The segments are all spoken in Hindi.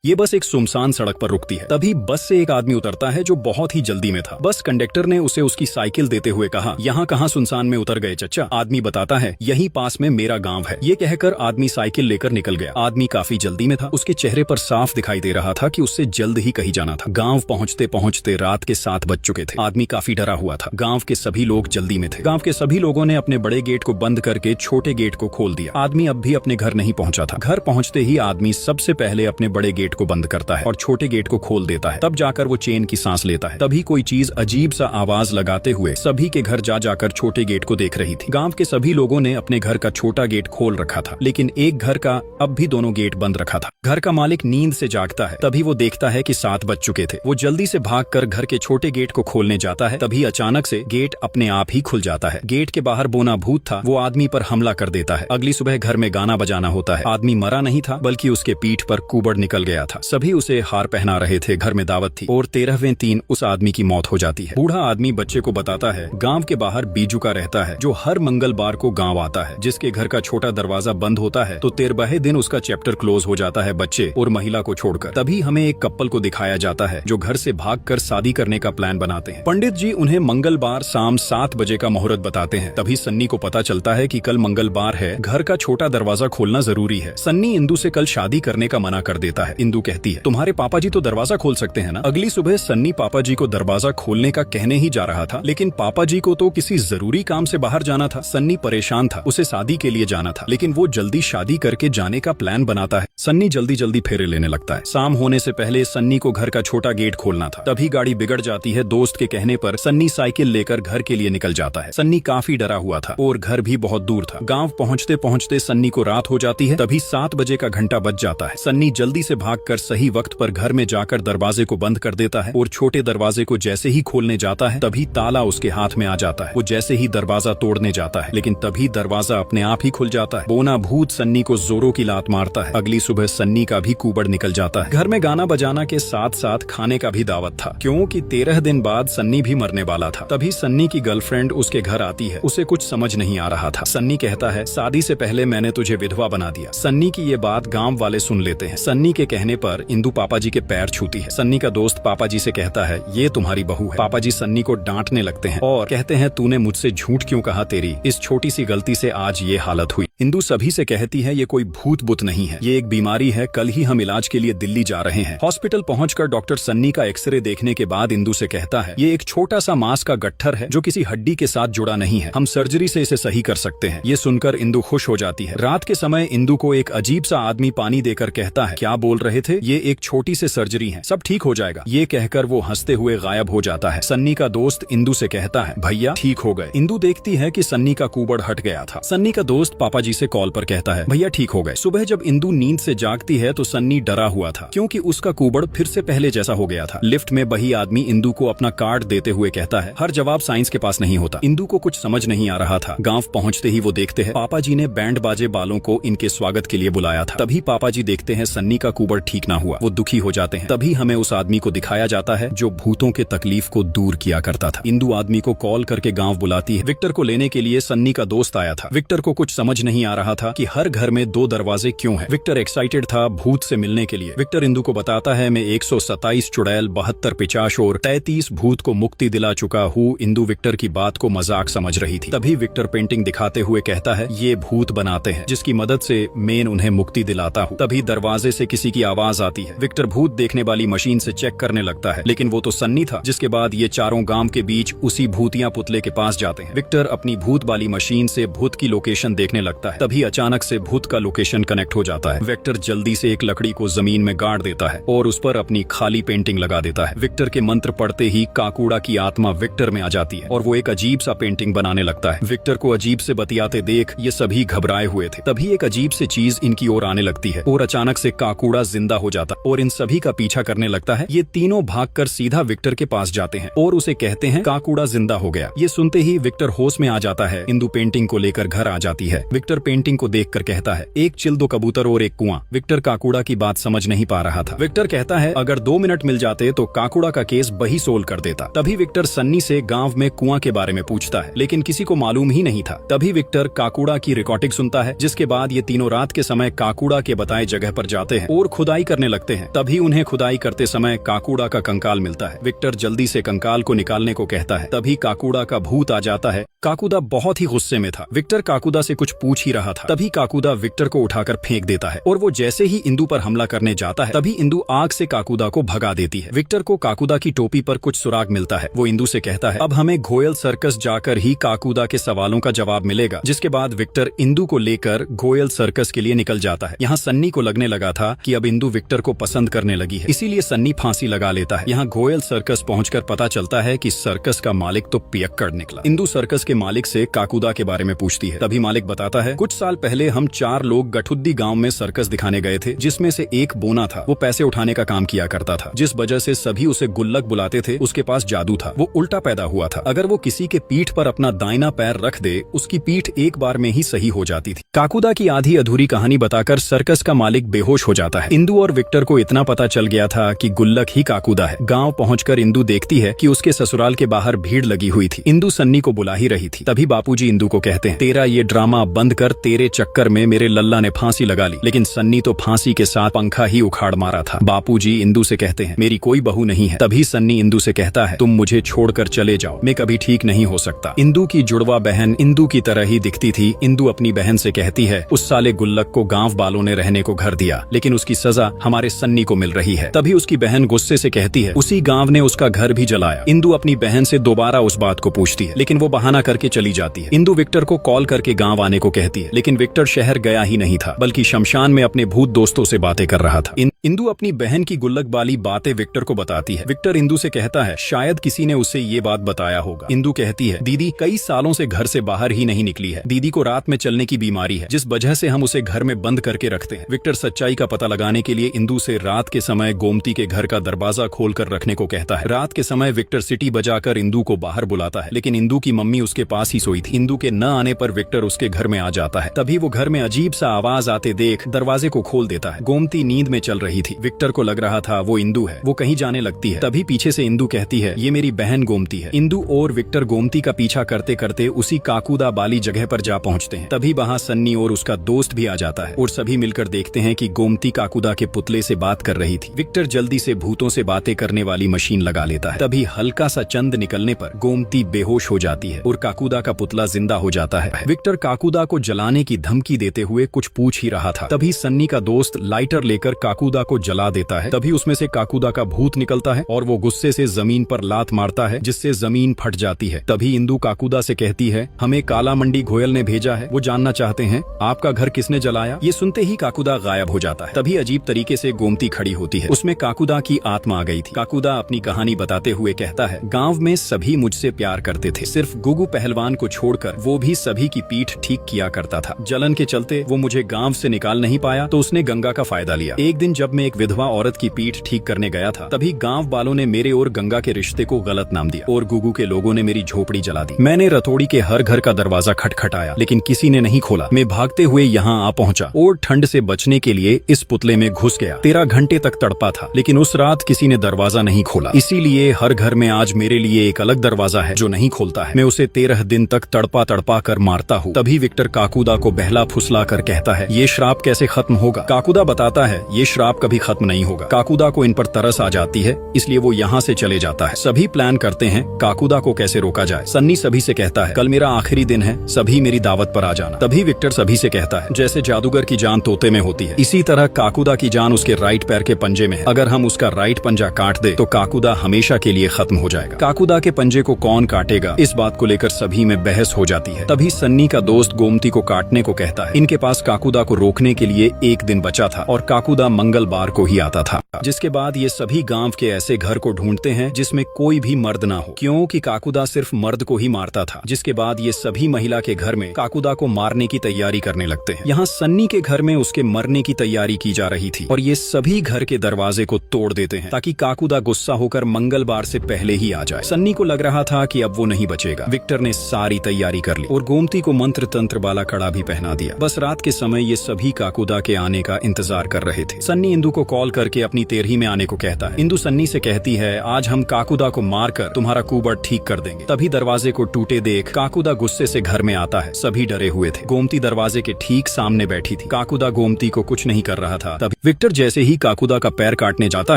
ये बस एक सुनसान सड़क पर रुकती है। तभी बस से एक आदमी उतरता है जो बहुत ही जल्दी में था। बस कंडक्टर ने उसे उसकी साइकिल देते हुए कहा, यहाँ कहाँ सुनसान में उतर गए चच्चा? आदमी बताता है, यहीं पास में मेरा गांव है। ये कहकर आदमी साइकिल लेकर निकल गया। आदमी काफी जल्दी में था। उसके चेहरे पर साफ दिखाई दे रहा था कि उससे जल्द ही कहीं जाना था। गाँव पहुँचते पहुँचते रात के 7 बज चुके थे। आदमी काफी डरा हुआ था। गाँव के सभी लोग जल्दी में थे। गाँव के सभी लोगों ने अपने बड़े गेट को बंद करके छोटे गेट को खोल दिया। आदमी अब भी अपने घर नहीं पहुंचा था। घर पहुंचते ही आदमी सबसे पहले अपने बड़े गेट को बंद करता है और छोटे गेट को खोल देता है। तब जाकर वो चैन की सांस लेता है। तभी कोई चीज अजीब सा आवाज लगाते हुए सभी के घर जा जाकर छोटे गेट को देख रही थी। गांव के सभी लोगों ने अपने घर का छोटा गेट खोल रखा था, लेकिन एक घर का अब भी दोनों गेट बंद रखा था। घर का मालिक नींद से जागता है। तभी वो देखता है कि 7 बज चुके थे। वो जल्दी से भागकर घर के छोटे गेट को खोलने जाता है। तभी अचानक से गेट अपने आप ही खुल जाता है। गेट के बाहर बोना भूत था। वो आदमी पर हमला कर देता है। अगली सुबह घर में गाना बजाना होता है। आदमी मरा नहीं था, बल्कि उसके पीठ पर कुबड़ निकल गया था। सभी उसे हार पहना रहे थे। घर में दावत थी और 13वें दिन उस आदमी की मौत हो जाती है। बूढ़ा आदमी बच्चे को बताता है, गांव के बाहर बीजू का रहता है जो हर मंगलवार को गांव आता है। जिसके घर का छोटा दरवाजा बंद होता है तो 13वें दिन उसका चैप्टर क्लोज हो जाता है, बच्चे और महिला को छोड़कर। तभी हमें एक कपल को दिखाया जाता है जो घर से भागकर शादी करने का प्लान बनाते हैं। पंडित जी उन्हें मंगलवार शाम 7 बजे का मुहूर्त बताते हैं। तभी सन्नी को पता चलता है कि कल मंगलवार है, घर का छोटा दरवाजा खोलना जरूरी है। सन्नी इंदु से कल शादी करने का मना कर देता है। इंदु कहती है, तुम्हारे पापा जी तो दरवाजा खोल सकते हैं ना। अगली सुबह सन्नी पापा जी को दरवाजा खोलने का कहने ही जा रहा था, लेकिन पापा जी को तो किसी जरूरी काम से बाहर जाना था। सन्नी परेशान था, उसे शादी के लिए जाना था, लेकिन वो जल्दी शादी करके जाने का प्लान बनाता है। सन्नी जल्दी जल्दी फेरे लेने लगता है। शाम होने से पहले सन्नी को घर का छोटा गेट खोलना था। तभी गाड़ी बिगड़ जाती है। दोस्त के कहने पर सन्नी साइकिल लेकर घर के लिए निकल जाता है। सन्नी काफी डरा हुआ था और घर भी बहुत दूर था। गांव पहुंचते पहुंचते सन्नी को रात हो जाती है। तभी 7 बजे का घंटा बज जाता है। सन्नी जल्दी से भागकर सही वक्त पर घर में जाकर दरवाजे को बंद कर देता है और छोटे दरवाजे को जैसे ही खोलने जाता है तभी ताला उसके हाथ में आ जाता है। वो जैसे ही दरवाजा तोड़ने जाता है, लेकिन तभी दरवाजा अपने आप ही खुल जाता है। बोना भूत सन्नी को जोरों की लात मारता है। अगली सुबह सन्नी का भी कुबड़ निकल जाता है। घर में गाना बजाना के साथ साथ खाने का भी दावत था, क्योंकि 13 दिन बाद सन्नी भी मरने वाला था। तभी सन्नी की गर्लफ्रेंड उसके घर आती है। उसे कुछ समझ नहीं आ रहा था। सन्नी कहता है, शादी से पहले मैंने तुझे विधवा बना दिया। सन्नी की ये बात गांव वाले सुन लेते हैं। सन्नी के कहने पर इंदु पापा जी के पैर छूती है। सन्नी का दोस्त पापा जी से कहता है, ये तुम्हारी बहू है। पापा जी सन्नी को डांटने लगते हैं और कहते हैं, तूने मुझसे झूठ क्यों कहा? तेरी इस छोटी सी गलती से आज ये हालत हुई। इंदु सभी से कहती है, ये कोई भूत बुत नहीं है, ये एक बीमारी है। कल ही हम इलाज के लिए दिल्ली जा रहे हैं। हॉस्पिटल पहुंचकर डॉक्टर सन्नी का एक्सरे देखने के बाद इंदु से कहता है, ये एक छोटा सा मांस का गट्ठर है जो किसी हड्डी के साथ जुड़ा नहीं है। हम सर्जरी से इसे सही कर सकते हैं। ये सुनकर इंदु खुश हो जाती है। रात के समय इंदु को एक अजीब सा आदमी पानी देकर कहता है, क्या बोल रहे थे? ये एक छोटी सी सर्जरी है, सब ठीक हो जाएगा। ये कहकर वो हंसते हुए गायब हो जाता है। सन्नी का दोस्त इंदु से कहता है, भैया ठीक हो गए। इंदु देखती है कि सन्नी का कुबड़ हट गया था। सन्नी का दोस्त पापा जी से कॉल पर कहता है, भैया ठीक हो गए। सुबह जब इंदु नींद से जागती है तो सन्नी डरा हुआ था, क्योंकि उसका कुबड़ फिर से पहले जैसा हो गया था। लिफ्ट में वही आदमी इंदु को अपना कार्ड देते हुए कहता है, हर जवाब साइंस के पास नहीं होता। इंदु को कुछ समझ नहीं आ रहा था। गांव पहुंचते ही वो देखते हैं पापा जी ने बैंड बाजे बालों को इनके स्वागत के लिए बुलाया था। तभी पापा जी देखते हैं सन्नी का कुबड़ ठीक ना हुआ। वो दुखी हो जाते हैं। तभी हमें उस आदमी को दिखाया जाता है जो भूतों के तकलीफ को दूर किया करता था। इंदु आदमी को कॉल करके गांव बुलाती है। विक्टर को लेने के लिए सन्नी का दोस्त आया था। विक्टर को कुछ समझ नहीं आ रहा था कि हर घर में 2 दरवाजे क्यों हैं। विक्टर एक्साइटेड था भूत से मिलने के लिए। विक्टर इंदु को बताता है, मैं 127 चुड़ैल, 72 पिचाश और 33 भूत को मुक्ति दिला चुका हूँ। इंदु विक्टर की बात को मजाक समझ रही थी। तभी विक्टर पेंटिंग दिखाते हुए कहता है, ये भूत बनाते हैं जिसकी मदद से मैं उन्हें मुक्ति दिलाता हूँ। तभी दरवाजे से किसी की आवाज आती है। विक्टर भूत देखने वाली मशीन से चेक करने लगता है, लेकिन वो तो सन्नी था। जिसके बाद ये चारों गांव के बीच उसी भूतिया पुतले के पास जाते हैं। विक्टर अपनी भूत वाली मशीन से भूत की लोकेशन देखने लगता है। तभी अचानक से भूत का लोकेशन कनेक्ट हो जाता है। विक्टर जल्दी से एक लकड़ी को जमीन में गाड़ देता है और उस पर अपनी खाली पेंटिंग लगा देता है। विक्टर के मंत्र पढ़ते ही काकूड़ा की आत्मा विक्टर में आ जाती है और वो एक अजीब सा पेंटिंग बनाने लगता है। विक्टर को अजीब से बतियाते देख ये सभी घबराए हुए थे। तभी एक अजीब से चीज इनकी ओर आने लगती है और अचानक से काकूड़ा जिंदा हो जाता और इन सभी का पीछा करने लगता है। ये तीनों भागकर सीधा विक्टर के पास जाते हैं और उसे कहते हैं, काकूड़ा जिंदा हो गया। ये सुनते ही विक्टर होश में आ जाता है। इंदु पेंटिंग को लेकर घर आ जाती है। विक्टर पेंटिंग को देखकर कहता है, एक चिल, 2 कबूतर और एक कुआं। विक्टर काकूड़ा की बात समझ नहीं पा रहा था। विक्टर कहता है, अगर 2 मिनट मिल जाते तो काकूड़ा का केस वही सोल्व कर देता। तभी विक्टर सन्नी से गांव में कुआं के बारे में पूछता है, लेकिन किसी को मालूम ही नहीं था। तभी विक्टर काकूड़ा की रिकॉर्डिंग सुनता है, जिसके बाद ये तीनों रात के समय काकूड़ा के बताए जगह पर जाते हैं और खुदा खुदाई करने लगते हैं। तभी उन्हें खुदाई करते समय काकूड़ा का कंकाल मिलता है। विक्टर जल्दी से कंकाल को निकालने को कहता है। तभी काकूड़ा का भूत आ जाता है। काकूदा बहुत ही गुस्से में था। विक्टर काकूदा से कुछ पूछ ही रहा था, तभी काकूदा विक्टर को उठाकर फेंक देता है और वो जैसे ही इंदु पर हमला करने जाता है तभी इंदु आग से काकूदा को भगा देती है। विक्टर को काकूदा की टोपी पर कुछ सुराग मिलता है। वो इंदु से कहता है अब हमें घोयल सर्कस जाकर ही काकूदा के सवालों का जवाब मिलेगा। जिसके बाद विक्टर इंदु को लेकर घोयल सर्कस के लिए निकल जाता है। यहाँ सन्नी को लगने लगा था कि अब इंदु विक्टर को पसंद करने लगी है, इसीलिए सन्नी फांसी लगा लेता है। यहाँ घोयल सर्कस पहुंचकर पता चलता है कि सर्कस का मालिक तो पियक्कड़ निकला। इंदु सर्कस के मालिक से काकूदा के बारे में पूछती है। तभी मालिक बताता है कुछ साल पहले हम 4 लोग गठुद्दी गांव में सर्कस दिखाने गए थे, जिसमें से एक बोना था। वो पैसे उठाने का काम किया करता था, जिस वजह से सभी उसे गुल्लक बुलाते थे। उसके पास जादू था, वो उल्टा पैदा हुआ था। अगर वो किसी के पीठ पर अपना दाहिना पैर रख दे उसकी पीठ एक बार में ही सही हो जाती थी। काकूदा की आधी अधूरी कहानी बताकर सर्कस का मालिक बेहोश हो जाता है। इंदु और विक्टर को इतना पता चल गया था कि गुल्लक ही काकूदा है। गांव पहुंचकर इंदु देखती है कि उसके ससुराल के बाहर भीड़ लगी हुई थी। इंदु सन्नी को बुला ही रही थी। तभी बापूजी इंदु को कहते हैं तेरा ये ड्रामा बंद कर, तेरे चक्कर में मेरे लल्ला ने फांसी लगा ली। लेकिन सन्नी तो फांसी के साथ पंखा ही उखाड़ मारा था। बापूजी इंदु से कहते हैं मेरी कोई बहू नहीं है। तभी सन्नी इंदु से कहता है तुम मुझे छोड़कर चले जाओ, मैं कभी ठीक नहीं हो सकता। इंदु की जुड़वा बहन इंदु की तरह ही दिखती थी। इंदु अपनी बहन से कहती है उस साले गुल्लक को गांव वालों ने रहने को घर दिया, लेकिन उसकी सजा हमारे सन्नी को मिल रही है। तभी उसकी बहन गुस्से से कहती है उसी गांव ने उसका घर भी जलाया। इंदु अपनी बहन से दोबारा उस बात को पूछती है, लेकिन वो बहाना करके चली जाती है। इंदु विक्टर को कॉल करके गांव आने को कहती है, लेकिन विक्टर शहर गया ही नहीं था, बल्कि शमशान में अपने भूत दोस्तों से बातें कर रहा था। इंदु अपनी बहन की गुल्लक वाली बातें विक्टर को बताती है। विक्टर इंदु से कहता है शायद किसी ने उसे ये बात बताया होगा। इंदु कहती है दीदी कई सालों से घर से बाहर ही नहीं निकली है। दीदी को रात में चलने की बीमारी है, जिस वजह से हम उसे घर में बंद करके रखते हैं। विक्टर सच्चाई का पता लगाने के लिए इंदु से रात के समय गोमती के घर का दरवाजा खोलकर रखने को कहता है। रात के समय विक्टर सीटी बजाकर इंदु को बाहर बुलाता है, लेकिन इंदु की मम्मी उसके पास ही सोई थी। इंदु के न आने पर विक्टर उसके घर में आ जाता है। तभी वो घर में अजीब सा आवाज आते देख दरवाजे को खोल देता है। गोमती नींद में चल रही थी। विक्टर को लग रहा था वो इंदु है। वो कहीं जाने लगती है। तभी पीछे से इंदु कहती है ये मेरी बहन गोमती है। इंदु और विक्टर गोमती का पीछा करते करते उसी काकूदा वाली जगह पर जा पहुंचते हैं। तभी वहाँ सन्नी और उसका दोस्त भी आ जाता है और सभी मिलकर देखते हैं कि गोमती काकूदा के पुतले से बात कर रही थी। विक्टर जल्दी से भूतों से बातें करने वाली मशीन लगा लेता है। तभी हल्का सा चंद निकलने पर गोमती बेहोश हो जाती है और काकूदा का पुतला जिंदा हो जाता है। विक्टर काकूदा को जलाने की धमकी देते हुए कुछ पूछ ही रहा था। तभी सन्नी का दोस्त लाइटर लेकर काकूदा को जला देता है। तभी उसमें से काकूदा का भूत निकलता है और वो गुस्से से जमीन पर लात मारता है, जिससे जमीन फट जाती है। तभी इंदु काकूदा से कहती है हमें काला मंडी घोयल ने भेजा है, वो जानना चाहते हैं आपका घर किसने जलाया। ये सुनते ही काकूदा गायब हो जाता है। तभी अजीब तरीके से गोमती खड़ी होती है। उसमें काकूदा की आत्मा आ गई थी। काकूदा अपनी कहानी बताते हुए कहता है गांव में सभी मुझसे प्यार करते थे, सिर्फ गुगू पहलवान को छोड़कर। वो भी सभी की पीठ ठीक किया करता था। जलन के चलते वो मुझे गांव से निकाल नहीं पाया, तो उसने गंगा का फायदा लिया। एक दिन जब मैं एक विधवा औरत की पीठ ठीक करने गया था, तभी गांव वालों ने मेरे और गंगा के रिश्ते को गलत नाम दिया और गुगू के लोगों ने मेरी झोपड़ी जला दी। मैंने रतोड़ी के हर घर का दरवाजा खटखटाया, लेकिन किसी ने नहीं खोला। मैं भागते हुए यहाँ आ पहुंचा और ठंड से बचने के लिए इस पुतले में घुस गया। 13 घंटे तक तड़पा था, लेकिन उस रात किसी ने दरवाजा नहीं खोला। इसीलिए हर घर में आज मेरे लिए एक अलग दरवाजा है जो नहीं खोलता है। मैं उसे 13 दिन तक तड़पा तड़पा कर मारता हूँ। तभी विक्टर काकूदा को बहला फुसला कर कहता है ये श्राप कैसे खत्म होगा। काकूदा बताता है ये श्राप कभी खत्म नहीं होगा। काकूदा को इन पर तरस आ जाती है, इसलिए वो यहाँ से चले जाता है। सभी प्लान करते हैं काकूदा को कैसे रोका जाए। सन्नी सभी से कहता है कल मेरा आखिरी दिन है, सभी मेरी दावत पर आ जाना। तभी विक्टर सभी से कहता है जैसे जादूगर की जान तोते में होती है, इसी तरह काकूदा की जान उसके राइट पैर के पंजे में है। अगर हम उसका राइट पंजा काट दे तो काकूदा हमेशा के लिए खत्म हो जाएगा। काकूदा के पंजे को कौन काटेगा, इस बात को लेकर सभी में बहस हो जाती है। तभी सन्नी का दोस्त गोमती को काटने को कहता है। इनके पास काकूदा को रोकने के लिए एक दिन बचा था और काकूदा मंगलवार को ही आता था। जिसके बाद ये सभी गांव के ऐसे घर को ढूंढते हैं जिसमें कोई भी मर्द ना हो, क्योंकि काकूदा सिर्फ मर्द को ही मारता था। जिसके बाद ये सभी महिला के घर में काकूदा को मारने की तैयारी करने लगते हैं। यहाँ सन्नी के घर में उसके मरने की तैयारी की जा रही थी और ये सभी घर के दरवाजे को तोड़ देते हैं ताकि काकूदा गुस्सा होकर मंगलवार से पहले ही आ जाए। सन्नी को लग रहा था कि अब वो नहीं बचेगा। विक्टर ने सारी तैयारी कर ली और गोमती को मंत्र तंत्र वाला कड़ा भी पहना दिया। बस रात के समय ये सभी काकूदा के आने का इंतजार कर रहे थे। सन्नी इंदु को कॉल करके अपनी तेरही में आने को कहता है। इंदु सन्नी से कहती है, आज हम काकुदा को मारकर तुम्हारा कुबड़ ठीक कर देंगे। तभी दरवाजे को टूटे देख काकुदा गुस्से से घर में आता है। सभी डरे हुए थे। गोमती दरवाजे के ठीक सामने बैठी थी। काकुदा गोमती को कुछ नहीं कर रहा था। तभी विक्टर जैसे ही काकुदा का पैर काटने जाता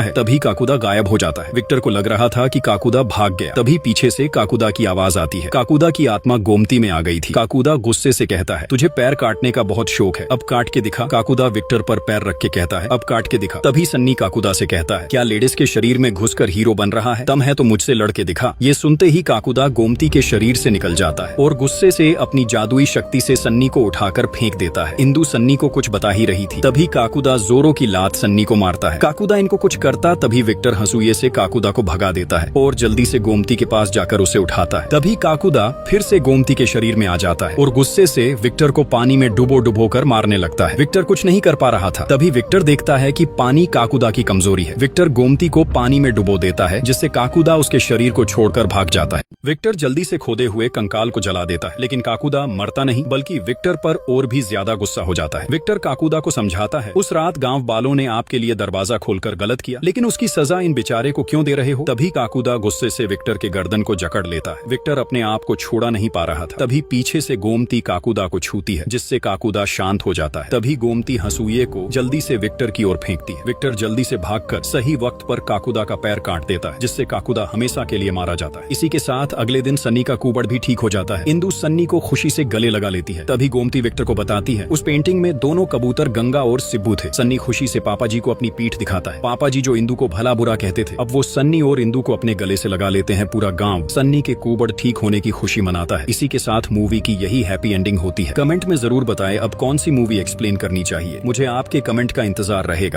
है, तभी काकुदा गायब हो जाता है। विक्टर को लग रहा था कि काकुदा भाग गया। तभी पीछे से काकुदा की आवाज आती है। काकुदा की आत्मा गोमती में आ गई थी। काकुदा गुस्से से कहता है, तुझे पैर काटने का बहुत शौक है, अब काट के दिखा। काकुदा विक्टर पर पैर रख के कहता है, अब काट के दिखा। तभी सन्नी काकुदा से कहता है, क्या लेडीज के शरीर में घुसकर हीरो बन रहा है? दम है तो मुझसे लड़ के दिखा। ये सुनते ही काकुदा गोमती के शरीर से निकल जाता है और गुस्से से अपनी जादुई शक्ति से सन्नी को उठाकर फेंक देता है। इंदु सन्नी को कुछ बता ही रही थी। तभी काकुदा जोरों की लात सन्नी को मारता है। काकुदा इनको कुछ करता तभी विक्टर हंसुए से काकुदा को भगा देता है और जल्दी से गोमती के पास जाकर उसे उठाता है। तभी काकुदा फिर से गोमती के शरीर में आ जाता है और गुस्से से विक्टर को पानी में डुबो कर मारने लगता है। विक्टर कुछ नहीं कर पा रहा था। तभी विक्टर देखता है कि पानी काकुदा की कमजोरी है। विक्टर गोमती को पानी में डुबो देता है, जिससे काकुदा उसके शरीर को छोड़कर भाग जाता है। विक्टर जल्दी से खोदे हुए कंकाल को जला देता है, लेकिन काकुदा मरता नहीं बल्कि विक्टर पर और भी ज्यादा गुस्सा हो जाता है। विक्टर काकुदा को समझाता है, उस रात गांव वालों ने आपके लिए दरवाजा खोलकर गलत किया, लेकिन उसकी सजा इन बेचारे को क्यों दे रहे हो? तभी काकुदा गुस्से से विक्टर के गर्दन को जकड़ लेता है। विक्टर अपने आप को छोड़ा नहीं पा रहा था। तभी पीछे से गोमती काकुदा को छूती है, जिससे काकुदा शांत हो जाता है। तभी गोमती हंसुए को जल्दी से विक्टर की ओर फेंकती है। विक्टर जल्दी से भागकर सही वक्त पर काकुदा का पैर काट देता है, जिससे काकुदा हमेशा के लिए मारा जाता है। इसी के साथ अगले दिन सन्नी का कुबड़ भी ठीक हो जाता है। इंदु सन्नी को खुशी से गले लगा लेती है। तभी गोमती विक्टर को बताती है, उस पेंटिंग में दोनों कबूतर गंगा और सिब्बू थे। सन्नी खुशी से पापा जी को अपनी पीठ दिखाता है। पापा जी जो इंदु को भला बुरा कहते थे, अब वो सन्नी और इंदु को अपने गले से लगा लेते हैं। पूरा गांव सन्नी के कुबड़ ठीक होने की खुशी मनाता है। इसी के साथ मूवी की यही हैप्पी एंडिंग होती है। कमेंट में जरूर बताएं अब कौन सी मूवी एक्सप्लेन करनी चाहिए। मुझे आपके कमेंट का इंतजार रहेगा।